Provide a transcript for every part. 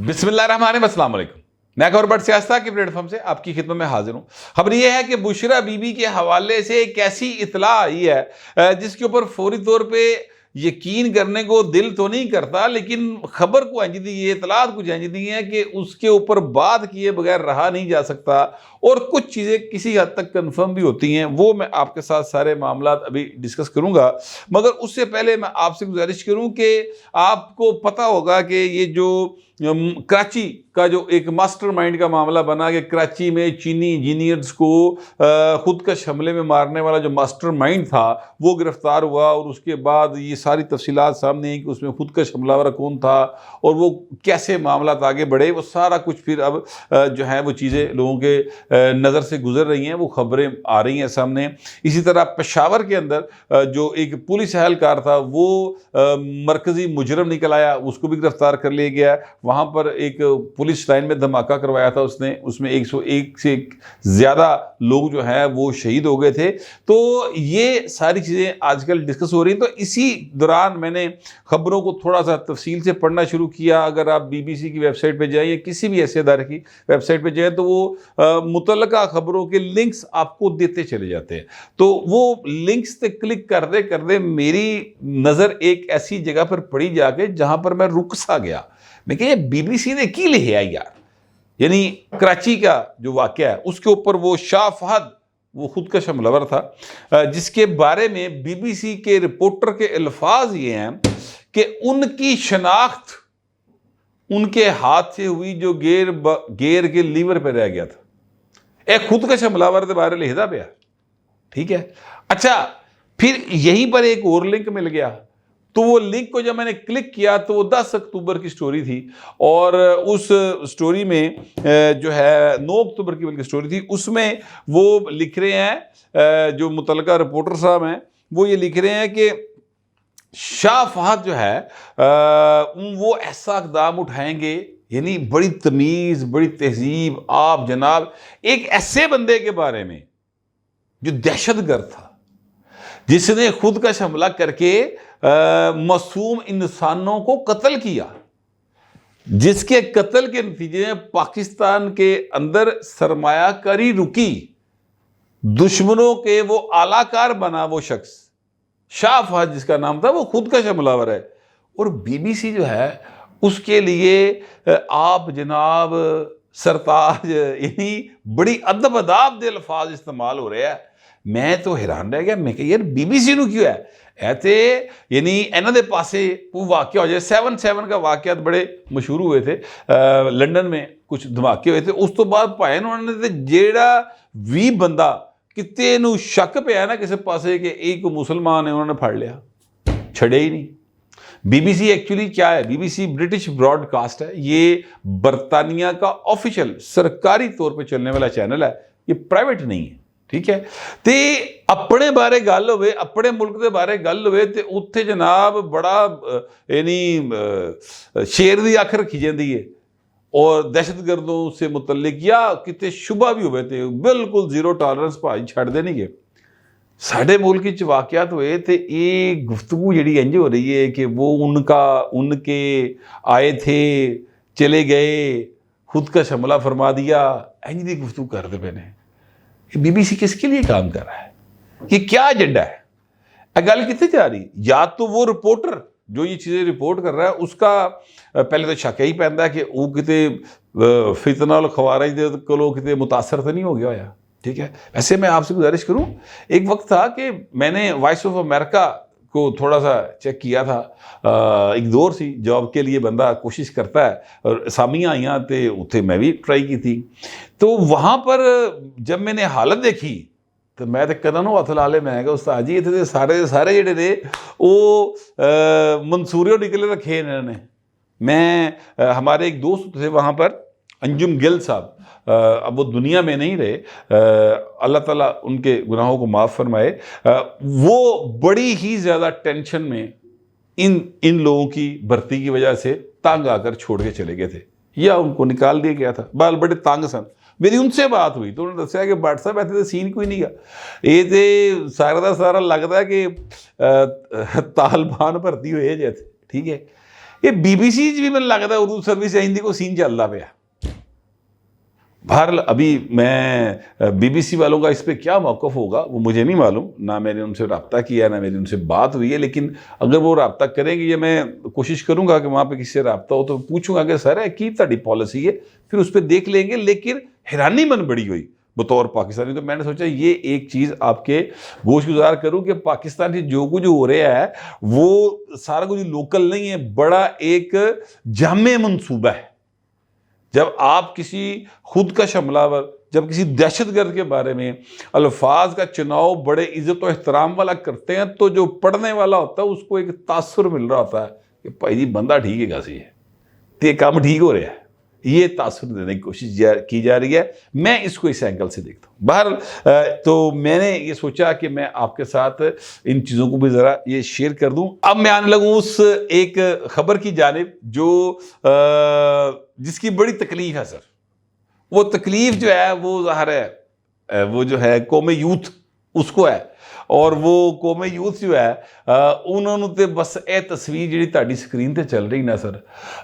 بسم اللہ الرحمن الرحیم، السلام علیکم۔ میں ایک اور بڑ سیاستہ کی پلیٹ فارم سے آپ کی خدمت میں حاضر ہوں۔ خبر یہ ہے کہ بشرا بی بی کے حوالے سے ایک ایسی اطلاع آئی ہے جس کے اوپر فوری طور پہ یقین کرنے کو دل تو نہیں کرتا، لیکن خبر کو انج دی، یہ اطلاعات کچھ انج دی ہیں کہ اس کے اوپر بات کیے بغیر رہا نہیں جا سکتا، اور کچھ چیزیں کسی حد تک کنفرم بھی ہوتی ہیں۔ وہ میں آپ کے ساتھ سارے معاملات ابھی ڈسکس کروں گا، مگر اس سے پہلے میں آپ سے گزارش کروں کہ آپ کو پتہ ہوگا کہ یہ جو کراچی کا جو ایک ماسٹر مائنڈ کا معاملہ بنا کہ کراچی میں چینی انجینئرز کو خودکش حملے میں مارنے والا جو ماسٹر مائنڈ تھا وہ گرفتار ہوا، اور اس کے بعد یہ ساری تفصیلات سامنے ہیں کہ اس میں خودکش حملہ آور کون تھا اور وہ کیسے معاملات آگے بڑھے، وہ سارا کچھ پھر اب جو ہے وہ چیزیں لوگوں کے نظر سے گزر رہی ہیں، وہ خبریں آ رہی ہیں سامنے۔ اسی طرح پشاور کے اندر جو ایک پولیس اہلکار تھا وہ مرکزی مجرم نکل آیا، اس کو بھی گرفتار کر لیا گیا۔ وہاں پر ایک پولیس لائن میں دھماکہ کروایا تھا اس نے، اس میں 101 سے زیادہ لوگ جو ہیں وہ شہید ہو گئے تھے۔ تو یہ ساری چیزیں آج کل ڈسکس ہو رہی ہیں۔ تو اسی دوران میں نے خبروں کو تھوڑا سا تفصیل سے پڑھنا شروع کیا۔ اگر آپ بی بی سی کی ویب سائٹ پہ جائیں یا کسی بھی ایسے ادارے کی ویب سائٹ پہ جائیں تو وہ متعلقہ خبروں کے لنکس آپ کو دیتے چلے جاتے ہیں۔ تو وہ لنکس پہ کلک کرتے میری نظر ایک ایسی جگہ پر پڑی جا کے جہاں پر میں رک سا گیا۔ میں کہ یہ بی بی سی نے کی لیا یار، یعنی کراچی کا جو واقعہ ہے اس کے اوپر وہ شاہ فہد وہ خودکش حملہ آور تھا، جس کے بارے میں بی بی سی کے رپورٹر کے الفاظ یہ ہیں کہ ان کی شناخت ان کے ہاتھ سے ہوئی جو گیئر کے لیور پہ رہ گیا تھا، ایک خودکش حملہ آور کے بارے لکھدا پیا، ٹھیک ہے۔ اچھا، پھر یہیں پر ایک اور لنک مل گیا، تو وہ لنک کو جب میں نے کلک کیا تو وہ 10 اکتوبر کی سٹوری تھی، اور اس سٹوری میں جو ہے 9 اکتوبر کی بلکہ سٹوری تھی، اس میں وہ لکھ رہے ہیں جو متعلقہ رپورٹر صاحب ہیں، وہ یہ لکھ رہے ہیں کہ شاہ فہد جو ہے وہ ایسا اقدام اٹھائیں گے، یعنی بڑی تمیز، بڑی تہذیب، آپ جناب ایک ایسے بندے کے بارے میں جو دہشت گرد تھا، جس نے خودکش حملہ کر کے معصوم انسانوں کو قتل کیا، جس کے قتل کے نتیجے میں پاکستان کے اندر سرمایہ کاری رکی، دشمنوں کے وہ اعلی کار بنا، وہ شخص شاہ فہد جس کا نام تھا، وہ خودکش حملہ آور ہے۔ اور بی بی سی جو ہے اس کے لیے آپ جناب سرتاج، یعنی بڑی ادب اداب دے الفاظ استعمال ہو رہے ہیں۔ میں تو حیران رہ گیا، میں کہ یار بی بی سی نو کیوں ہے ایتے، یعنی انہاں دے پاسے کوئی واقعہ ہو جائے، 7/7 کا واقعات بڑے مشہور ہوئے تھے، لنڈن میں کچھ دھماکے ہوئے تھے، اس تو بعد پائے انہوں نے جیڑا وی بندہ کتے نو شک پہ ہے نا کسی پاسے کہ ایک مسلمان ہے، انہوں نے پھاڑ لیا، چھڑے ہی نہیں۔ بی بی سی ایکچولی کیا ہے؟ B B C British broadcast ہے، یہ برطانیہ کا آفیشل سرکاری طور پہ چلنے والا چینل ہے، یہ پرائیویٹ نہیں ہے، ٹھیک ہے۔ تے اپنے بارے گل ہوئے، اپنے ملک دے بارے گل ہوئے تے اتھے جناب بڑا یعنی شیر دی اکھ رکھی جاندی ہے، اور دہشت گردوں سے متعلق یا کتے شبہ بھی ہوئے تھے بالکل زیرو ٹالرنس بھائی چھڑ دے نہیں گے۔ ساڑھے ملک کی واقعات ہوئے تھے، ایک گفتگو جڑی انج ہو رہی ہے کہ وہ ان کے آئے تھے چلے گئے، خودکش حملہ فرما دیا، انج دی گفتگو کر دے پہ نے۔ بی بی سی کس کے لیے کام کر رہا ہے؟ یہ کیا ایجنڈا ہے؟ گل کتنے جا رہی؟ یا تو وہ رپورٹر جو یہ چیزیں رپورٹ کر رہا ہے اس کا پہلے تو شک ہی پہنتا ہے کہ وہ کتے فتنہ الخوارج دے کلو کتے متاثر تو نہیں ہو گیا ہویا، ٹھیک ہے۔ ویسے میں آپ سے گزارش کروں، ایک وقت تھا کہ میں نے وائس آف امریکہ کو تھوڑا سا چیک کیا تھا، ایک دور سی جاب کے لیے بندہ کوشش کرتا ہے، اور اسامیاں آئیاں تے اتھے میں بھی ٹرائی کی تھی، تو وہاں پر جب میں نے حالت دیکھی تو میں تو کدن ہاتھ لا لے، میں کہ استاد جی اتنے سارے جڑے نے وہ منصوریوں نکلے رکھے انہوں نے۔ میں ہمارے ایک دوست تھے وہاں پر، انجم گل صاحب، اب وہ دنیا میں نہیں رہے، اللہ تعالیٰ ان کے گناہوں کو معاف فرمائے، وہ بڑی ہی زیادہ ٹینشن میں ان لوگوں کی بھرتی کی وجہ سے تانگ آ کر چھوڑ کے چلے گئے تھے، یا ان کو نکال دیا گیا تھا، بال بڑے تانگ سن۔ میری ان سے بات ہوئی تو انہوں نے دسیا کہ بٹ صاحب ایسے تو سین کوئی نہیں گا، یہ تو سارا لگتا ہے کہ طالبان بھرتی ہوئے جیسے، ٹھیک ہے۔ یہ BBC بھی میں لگتا ہے اردو سروس ہندی کو سین چلتا پیا. بہرحال ابھی میں BBC والوں کا اس پہ کیا موقف ہوگا وہ مجھے نہیں معلوم, نہ میں نے ان سے رابطہ کیا نہ میری ان سے بات ہوئی ہے, لیکن اگر وہ رابطہ کریں گے یا میں کوشش کروں گا کہ وہاں پہ کسی سے رابطہ ہو تو پوچھوں گا کہ سر کی تہاڈی پالیسی ہے, پھر اس پہ دیکھ لیں گے. لیکن حیرانی من بڑی ہوئی بطور پاکستانی, تو میں نے سوچا یہ ایک چیز آپ کے گوش گزار کروں کہ پاکستان سے جو کچھ ہو رہا ہے وہ سارا کچھ لوکل نہیں ہے, بڑا ایک جامع منصوبہ ہے. جب آپ کسی خود کا حملہ ور, جب کسی دہشت گرد کے بارے میں الفاظ کا چناؤ بڑے عزت و احترام والا کرتے ہیں تو جو پڑھنے والا ہوتا ہے اس کو ایک تاثر مل رہا ہوتا ہے کہ بھائی جی بندہ ٹھیک ہے کیسی ہے, تو یہ کام ٹھیک ہو رہا ہے, یہ تاثر دینے کی کوشش کی جا رہی ہے. میں اس کو اس اینگل سے دیکھتا ہوں. بہرحال تو میں نے یہ سوچا کہ میں آپ کے ساتھ ان چیزوں کو بھی ذرا یہ شیئر کر دوں. اب میں آنے لگوں اس ایک خبر کی جانب جو جس کی بڑی تکلیف ہے سر. وہ تکلیف جو ہے وہ ظاہر ہے وہ جو ہے قوم یوتھ اس کو ہے, اور وہ قوم یوتھ جو ہے انہوں نے تے بس اے تصویر جڑی تہاڈی سکرین تے چل رہی نا سر,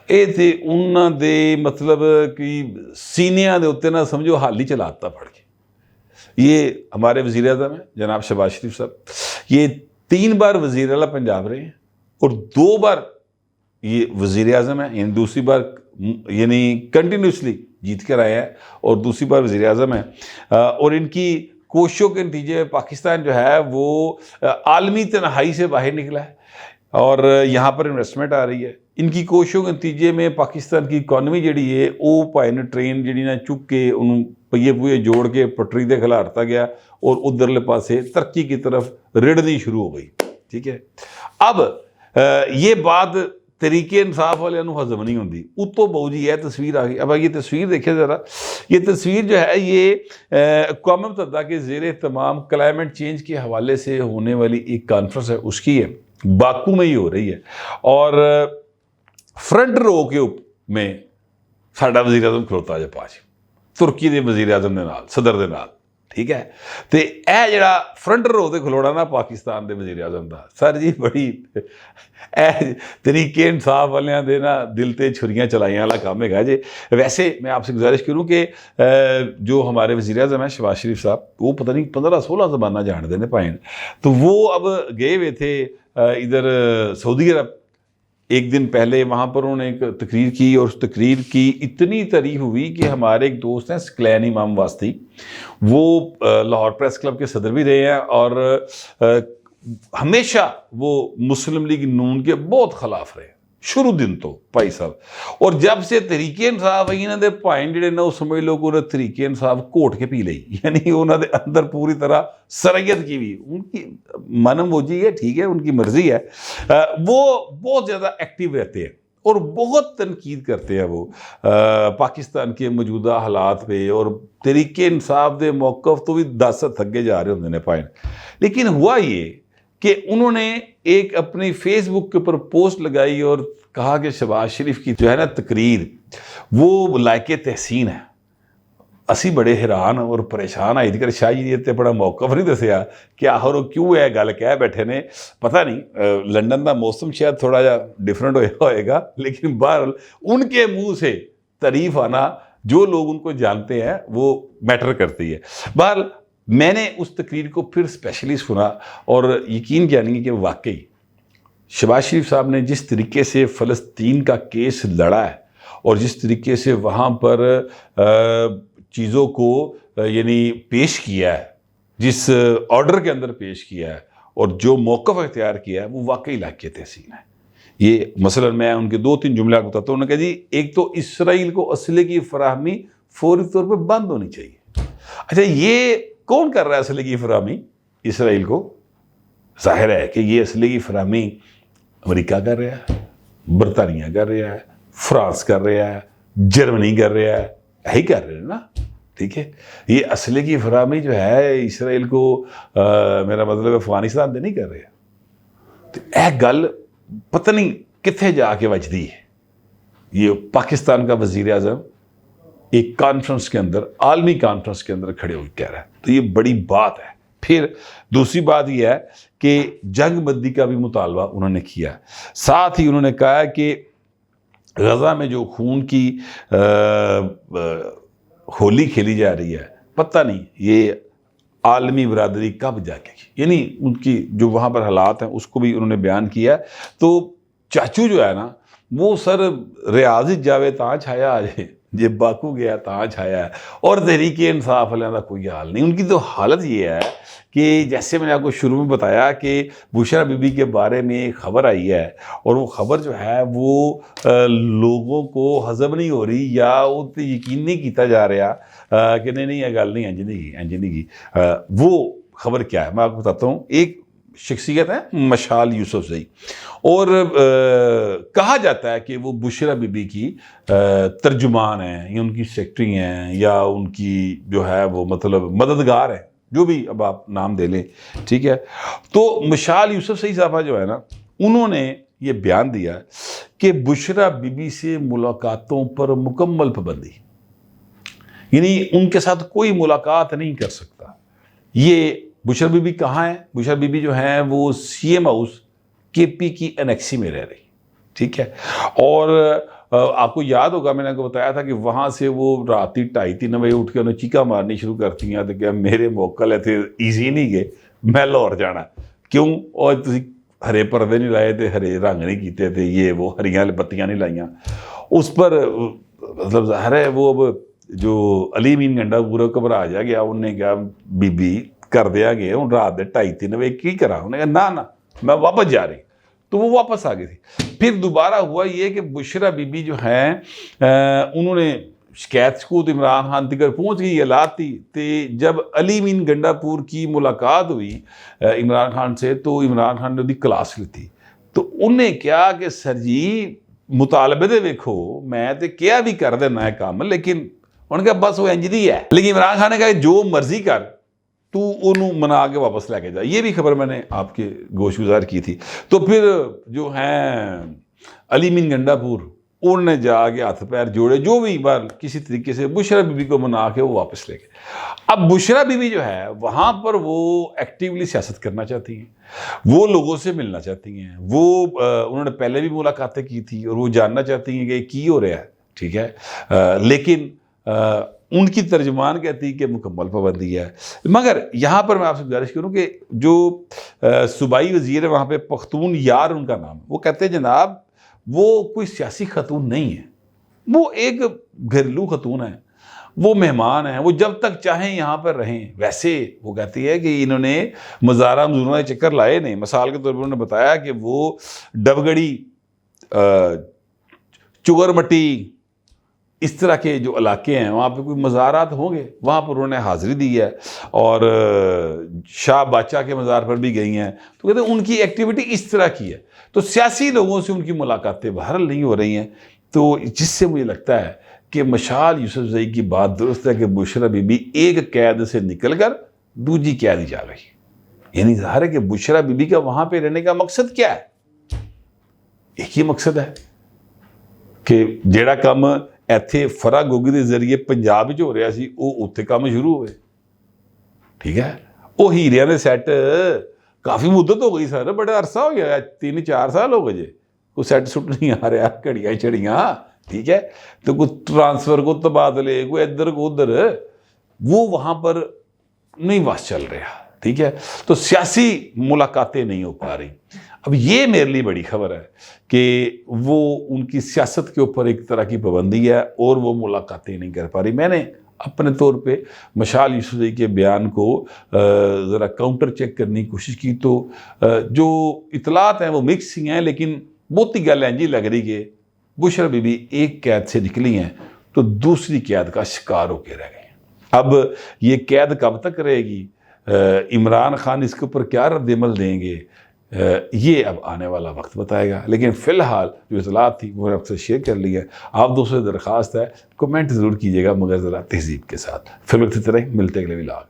اے تے انہاں دے مطلب کہ سینیاں دے اوتے نہ سمجھو حالی چلاتا پڑ کے. یہ ہمارے وزیر اعظم ہیں جناب شہباز شریف صاحب, یہ 3 بار وزیر اعلیٰ پنجاب رہے ہیں اور 2 بار یہ وزیر اعظم ہیں, یعنی دوسری بار یعنی کنٹینیوسلی جیت کر آئے ہیں اور دوسری بار وزیر اعظم ہیں. اور ان کی کوششوں کے نتیجے میں پاکستان جو ہے وہ عالمی تنہائی سے باہر نکلا ہے اور یہاں پر انویسٹمنٹ آ رہی ہے. ان کی کوششوں کے نتیجے میں پاکستان کی اکانومی جڑی ہے وہ پائے نے ٹرین جڑی نہ چک کے انہوں پہیے پوئے جوڑ کے پٹری دے کھلارتا گیا اور ادھرلے پاسے ترقی کی طرف رڑنی شروع ہو گئی. ٹھیک ہے, اب یہ بات طریقے انصاف والے انہوں ہضم نہیں ہوندی. اتو بہو جی ہے تصویر آ گئی. اب یہ تصویر دیکھیں ذرا, یہ تصویر جو ہے یہ اقوام متحدہ کے زیر اہتمام کلائمیٹ چینج کے حوالے سے ہونے والی ایک کانفرنس ہے اس کی ہے, باکو میں ہی ہو رہی ہے. اور فرنٹ رو کے میں ساڈا وزیر اعظم کھلوتا جا پاس ترکی دے وزیر اعظم دے نال صدر دے نال. ٹھیک ہے, تے اے جڑا فرنٹ رو تے کھلوڑا نا پاکستان دے وزیر اعظم دا, سر جی بڑی اے طریقے انصاف والیاں دے نا دل تے چھریاں چلائیاں والا کام ہے جی. ویسے میں آپ سے گزارش کروں کہ جو ہمارے وزیر اعظم ہیں شہباز شریف صاحب, وہ پتہ نہیں 15-16 زبانہ جان دینے پائیں, تو وہ اب گئے ہوئے تھے ادھر سعودی عرب. ایک دن پہلے وہاں پر انہوں نے ایک تقریر کی اور اس تقریر کی اتنی تعریف ہوئی کہ ہمارے ایک دوست ہیں سکلین امام واسطی, وہ لاہور پریس کلب کے صدر بھی رہے ہیں اور ہمیشہ وہ مسلم لیگ نون کے بہت خلاف رہے شروع دن تو بھائی صاحب. اور جب سے تحریک انصاف آئی انہوں نے پوائنٹ جڑے نا وہ سمجھ لو کہ انہوں نے تحریک انصاف کوٹ کے پی لئی, یعنی انہوں نے اندر پوری طرح سرعیت کی بھی. ان کی منم ہو جی ہے, ٹھیک ہے, ان کی مرضی ہے. وہ بہت زیادہ ایکٹیو رہتے ہیں اور بہت تنقید کرتے ہیں وہ پاکستان کے موجودہ حالات پہ, اور تحریک انصاف دے موقف تو بھی 10 تھگے جا رہے ہوندے نے پائن. لیکن ہوا یہ کہ انہوں نے ایک اپنی فیس بک کے اوپر پوسٹ لگائی اور کہا کہ شہباز شریف کی جو ہے نا تقریر وہ لائق تحسین ہے. اسی بڑے حیران اور پریشان آئی کر شاہ جی تے بڑا موقف نہیں دسیا کہ آخر وہ کیوں ہے گل کہہ بیٹھے نے. پتہ نہیں لنڈن دا موسم شاید تھوڑا جا ڈیفرنٹ ہوئے گا, لیکن بہرحال ان کے منہ سے تعریف آنا جو لوگ ان کو جانتے ہیں وہ میٹر کرتی ہے. بہرحال میں نے اس تقریر کو پھر اسپیشلی سنا اور یقین جانیں کہ واقعی شہباز شریف صاحب نے جس طریقے سے فلسطین کا کیس لڑا ہے اور جس طریقے سے وہاں پر چیزوں کو یعنی پیش کیا ہے, جس آرڈر کے اندر پیش کیا ہے اور جو موقف اختیار کیا ہے, وہ واقعی لائق تحسین ہے. یہ مثلا میں ان کے 2-3 جملے بتاتا ہوں. انہوں نے کہا جی ایک تو اسرائیل کو اسلحے کی فراہمی فوری طور پہ بند ہونی چاہیے. اچھا یہ کون کر رہا ہے اسلحے کی فراہمی اسرائیل کو؟ ظاہر ہے کہ یہ اسلحے کی فراہمی امریکہ کر رہا ہے, برطانیہ کر رہا ہے, فرانس کر رہا ہے, جرمنی کر رہا ہے, یہی کر رہے ہیں نا. ٹھیک ہے, یہ اسلحے کی فراہمی جو ہے اسرائیل کو میرا مطلب افغانستان دے نہیں کر رہے. تو یہ گل پتہ نہیں کتنے جا کے وجدی ہے. یہ پاکستان کا وزیر اعظم ایک کانفرنس کے اندر, عالمی کانفرنس کے اندر کھڑے ہو کے کہہ رہا ہے, تو یہ بڑی بات ہے. پھر دوسری بات یہ ہے کہ جنگ بندی کا بھی مطالبہ انہوں نے کیا. ساتھ ہی انہوں نے کہا ہے کہ غزہ میں جو خون کی ہولی کھیلی جا رہی ہے، پتہ نہیں یہ عالمی برادری کب جا کے، یعنی ان کی جو وہاں پر حالات ہیں اس کو بھی انہوں نے بیان کیا. تو چاچو جو ہے نا وہ سر ریاض جاوے تاں چھایا آجے جے باکو گیا تاں چھایا ہے، اور تحریک انصاف والوں کا کوئی حال نہیں. ان کی تو حالت یہ ہے کہ جیسے میں نے آپ کو شروع میں بتایا کہ بشرا بی بی کے بارے میں ایک خبر آئی ہے، اور وہ خبر جو ہے وہ لوگوں کو ہضم نہیں ہو رہی، یا وہ یقین نہیں کیتا جا رہا کہ نہیں یہ گل نہیں انج نہیں کی. وہ خبر کیا ہے میں آپ کو بتاتا ہوں. ایک شخصیت ہے مشال یوسف زئی، اور کہا جاتا ہے کہ وہ بشرا بی بی کی ترجمان ہیں، یا ان کی سیکرٹری ہیں، یا ان کی جو ہے وہ مطلب مددگار ہیں، جو بھی اب آپ نام دے لیں. ٹھیک ہے. تو مشال یوسف زئی صاحبہ جو ہے نا انہوں نے یہ بیان دیا کہ بشرا بی بی سے ملاقاتوں پر مکمل پابندی، یعنی ان کے ساتھ کوئی ملاقات نہیں کر سکتا. یہ بشرا بی بی کہاں ہے؟ بشرا بی بی جو ہیں وہ سی ایم ہاؤس کے پی کی انیکسی میں رہ رہی. ٹھیک ہے. اور آپ کو یاد ہوگا میں نے آپ کو بتایا تھا کہ وہاں سے وہ رات 2:30-3 بجے اٹھ کے انہیں چیکا مارنی شروع کرتی ہیں کہ میرے موکل ہے تھے ایزی نہیں گئے میں لاہور جانا. کیوں؟ اور تسی ہرے پردے نہیں لائے تھے، ہرے رنگ نہیں کیتے تھے، یہ وہ ہریاں بتیاں نہیں لائیاں. اس پر مطلب ظاہر ہے وہ اب جو علی مین گنڈا پورا گھبرا جا گیا. انہوں نے کہا بی بی کر دیا گیا ہوں رات 2:30-3 بجے کی کرا. انہوں نے کہا نہ میں واپس جا رہی. تو وہ واپس آ گئی تھی. پھر دوبارہ ہوا یہ کہ بشرا بی بی جو ہیں انہوں نے شکایت سکوت عمران خان تک پہنچ گئی. حالات تھی جب علی مین گنڈا پور کی ملاقات ہوئی عمران خان سے، تو عمران خان نے دی کلاس لیتی. تو انہیں کیا کہ سر جی مطالبے دے ویکھو میں تے کیا بھی کر دینا ہے کام، لیکن انہوں نے کہا بس وہ انج دی ہے. لیکن عمران خان نے کہا جو مرضی کر تو انہوں منا کے واپس لے کے جا. یہ بھی خبر میں نے آپ کے گوش گزار کی تھی. تو پھر جو ہیں علی مین گنڈا پور انہوں نے جا کے ہاتھ پیر جوڑے، جو بھی بار کسی طریقے سے بشرا بی بی کو منا کے وہ واپس لے گئے. اب بشرا بی بی جو ہے وہاں پر وہ ایکٹیولی سیاست کرنا چاہتی ہیں، وہ لوگوں سے ملنا چاہتی ہیں، وہ انہوں نے پہلے بھی ملاقاتیں کی تھی اور وہ جاننا چاہتی ہیں کہ کی ہو رہا ہے. ٹھیک ہے. لیکن ان کی ترجمان کہتی کہ مکمل پابندی ہے. مگر یہاں پر میں آپ سے گزارش کروں کہ جو صوبائی وزیر ہے وہاں پہ پختون یار ان کا نام، وہ کہتے ہیں جناب وہ کوئی سیاسی خاتون نہیں ہے، وہ ایک گھریلو خاتون ہے، وہ مہمان ہیں، وہ جب تک چاہیں یہاں پر رہیں. ویسے وہ کہتی ہے کہ انہوں نے مزارہ مزورہ چکر لائے نہیں. مثال کے طور پر انہوں نے بتایا کہ وہ ڈبگڑی، چگر مٹی، اس طرح کے جو علاقے ہیں وہاں پہ کوئی مزارات ہوں گے، وہاں پر انہوں نے حاضری دی ہے. اور شاہ بادشاہ کے مزار پر بھی گئی ہیں. تو کہتے ہیں ان کی ایکٹیویٹی اس طرح کی ہے. تو سیاسی لوگوں سے ان کی ملاقاتیں بہرحال نہیں ہو رہی ہیں. تو جس سے مجھے لگتا ہے کہ مشال یوسف زئی کی بات درست ہے کہ بشرا بی بی ایک قید سے نکل کر دوسری قید ہی جا گئی. یعنی ظاہر ہے کہ بشرا بی بی کا وہاں پہ رہنے کا مقصد کیا ہے؟ ایک ہی مقصد ہے کہ جیڑا کام ایتھے فرا گوگی دے ذریعے پنجاب جو ہو رہا سی وہ اتنے کام شروع ہوئے. ٹھیک ہے. وہ ہیریاں دے سیٹ کافی مدت ہو گئی سر، بڑا عرصہ ہو گیا، 3-4 سال ہو گئے جے کوئی سیٹ سٹ نہیں آ رہا، گھڑیاں چھڑیاں. ٹھیک ہے. تو کوئی ٹرانسفر کو تبادلے کوئی ادھر کو ادھر، وہ وہاں پر نہیں بس چل رہا. ٹھیک ہے. تو سیاسی ملاقاتیں نہیں ہو پا رہی. اب یہ میرے لیے بڑی خبر ہے کہ وہ ان کی سیاست کے اوپر ایک طرح کی پابندی ہے اور وہ ملاقاتیں نہیں کر پا رہی. میں نے اپنے طور پہ مشال یوسف زئی کے بیان کو ذرا کاؤنٹر چیک کرنے کی کوشش کی، تو جو اطلاعات ہیں وہ مکس ہی ہیں، لیکن بہت ہی گل انجی لگ رہی کہ بشرا بی بی ایک قید سے نکلی ہیں تو دوسری قید کا شکار ہو کے رہ گئے. اب یہ قید کب تک رہے گی؟ عمران خان اس کے اوپر کیا رد عمل دیں گے؟ یہ اب آنے والا وقت بتائے گا. لیکن فی الحال جو اطلاعات تھی وہ آپ سے شیئر کر لی ہے. آپ دوستوں سے درخواست ہے کمنٹ ضرور کیجیے گا، مگر ذرا تہذیب کے ساتھ. فی الوقت اتنا ہی، ملتے اگلے ولاگ.